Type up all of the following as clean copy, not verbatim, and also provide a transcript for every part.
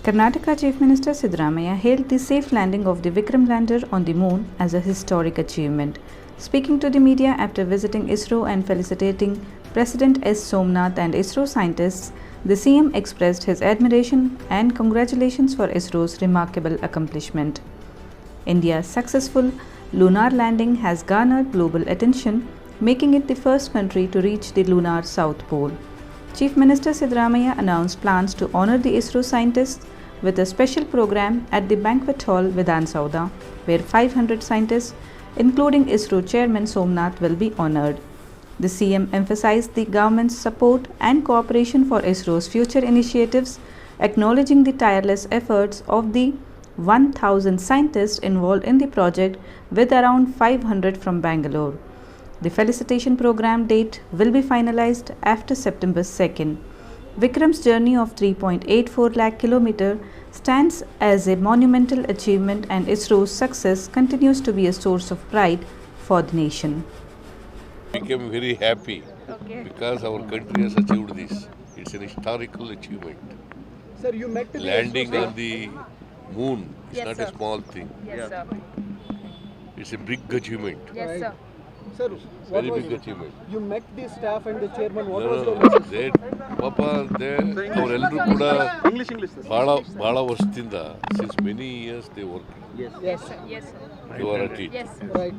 Karnataka Chief Minister Siddaramaiah hailed the safe landing of the Vikram lander on the moon as a historic achievement. Speaking to the media after visiting ISRO and felicitating President S. Somnath and ISRO scientists, the CM expressed his admiration and congratulations for ISRO's remarkable accomplishment. India's successful lunar landing has garnered global attention, making it the first country to reach the lunar South Pole. Chief Minister Siddaramaiah announced plans to honor the ISRO scientists with a special program at the banquet hall Vidhan Sauda, where 500 scientists, including ISRO Chairman Somnath, will be honored. The CM emphasized the government's support and cooperation for ISRO's future initiatives, acknowledging the tireless efforts of the 1,000 scientists involved in the project, with around 500 from Bangalore. The felicitation program date will be finalized after September 2nd. Vikram's journey of 3.84 lakh km stands as a monumental achievement, and ISRO's success continues to be a source of pride for the nation. I became very happy because our country has achieved this. It's an historical achievement. Sir, you met the Landing on the moon is Yes, not sir. a small thing. Yes, sir. It's a big achievement. Yes, Right. sir. Sir, Very what big was achievement. you met the staff and the chairman. What No, was your no, message? they ಪಾಪ ಅವರೆಲ್ಲರೂ ಕೂಡ ಬಹಳ ವರ್ಷದಿಂದ since many years they working Yes. Yes, sir. Yes, sir. You are at it Yes, sir. Right.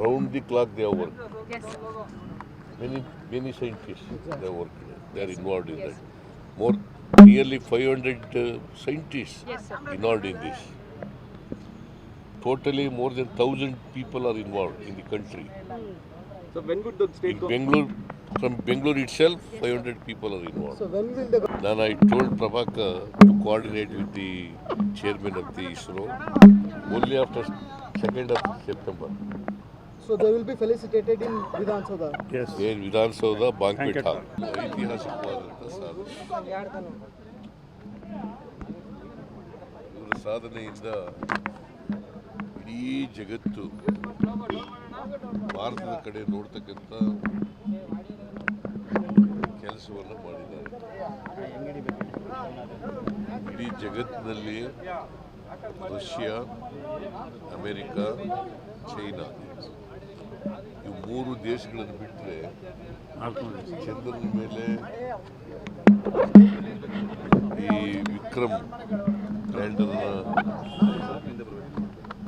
Round the clock they are work Yes, sir. many scientists they are working, they are involved in Yes. that. Nearly 500 scientists Yes, sir. involved in this. Totally more than 1,000 people are involved in the country. So when would the state In Bangalore, from Bangalore itself, 500 people are involved. So when will the Then I told Prabhakar to coordinate with the chairman of the ISRO only after 2nd of September. so they will be felicitated in Vidhan Sauda? Yes. There Vidhan Sauda banquet hall. ಐತಿಹಾಸಿಕವಾದಂಥ ಸಾಧನೆ. ಇವರ ಸಾಧನೆಯಿಂದ ಇಡೀ ಜಗತ್ತು ಭಾರತದ ಕಡೆ ನೋಡ್ತಕ್ಕಂಥ ಕೆಲಸವನ್ನು ಮಾಡಿದ್ದಾರೆ. ಇಡೀ ಜಗತ್ತಿನಲ್ಲಿ ರಷ್ಯಾ, ಅಮೆರಿಕ, ಚೈನಾ ಇವು 3 ದೇಶಗಳನ್ನು ಬಿಟ್ಟರೆ ಚಂದ್ರನ ಮೇಲೆ ಈ ವಿಕ್ರಮ್ ಲ್ಯಾಂಡರ್ನ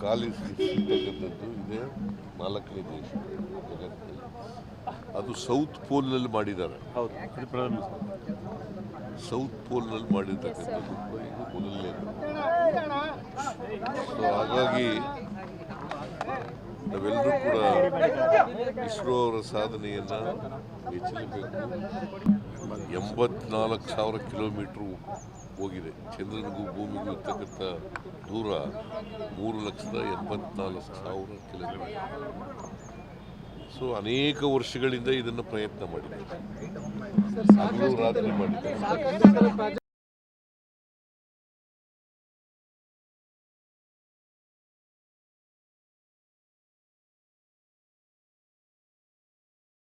ಕಾಲಿರ್ತಕ್ಕಂಥದ್ದು ಇದೆ 4ನೇ ದೇಶ ಜಗತ್ತಿನಲ್ಲಿ. ಅದು ಸೌತ್ ಪೋಲ್ನಲ್ಲಿ ಮಾಡಿದ್ದಾರೆ. ಸೌತ್ ಪೋಲ್ನಲ್ಲಿ ಮಾಡಿರ್ತಕ್ಕಂಥದ್ದು ಇದು ಮೊದಲನೇದು. ಸೊ ಹಾಗಾಗಿ ನಾವೆಲ್ಲರೂ ಕೂಡ ಇಸ್ರೋ ಅವರ ಸಾಧನೆಯನ್ನು ಮೆಚ್ಚಲೇಬೇಕು. 84,000 ಕಿಲೋಮೀಟ್ರು ಹೋಗಿದೆ. ಚಂದ್ರನಿಗೂ ಭೂಮಿಗೂ ಇರ್ತಕ್ಕಂಥ ದೂರ 3,84,000 ಕಿಲೋಮೀಟರ್. ಸೊ ಅನೇಕ ವರ್ಷಗಳಿಂದ ಇದನ್ನು ಪ್ರಯತ್ನ ಮಾಡಿದ್ದಾರೆ, ಹಗಲು ರಾತ್ರಿ ಮಾಡಿದ್ದಾರೆ.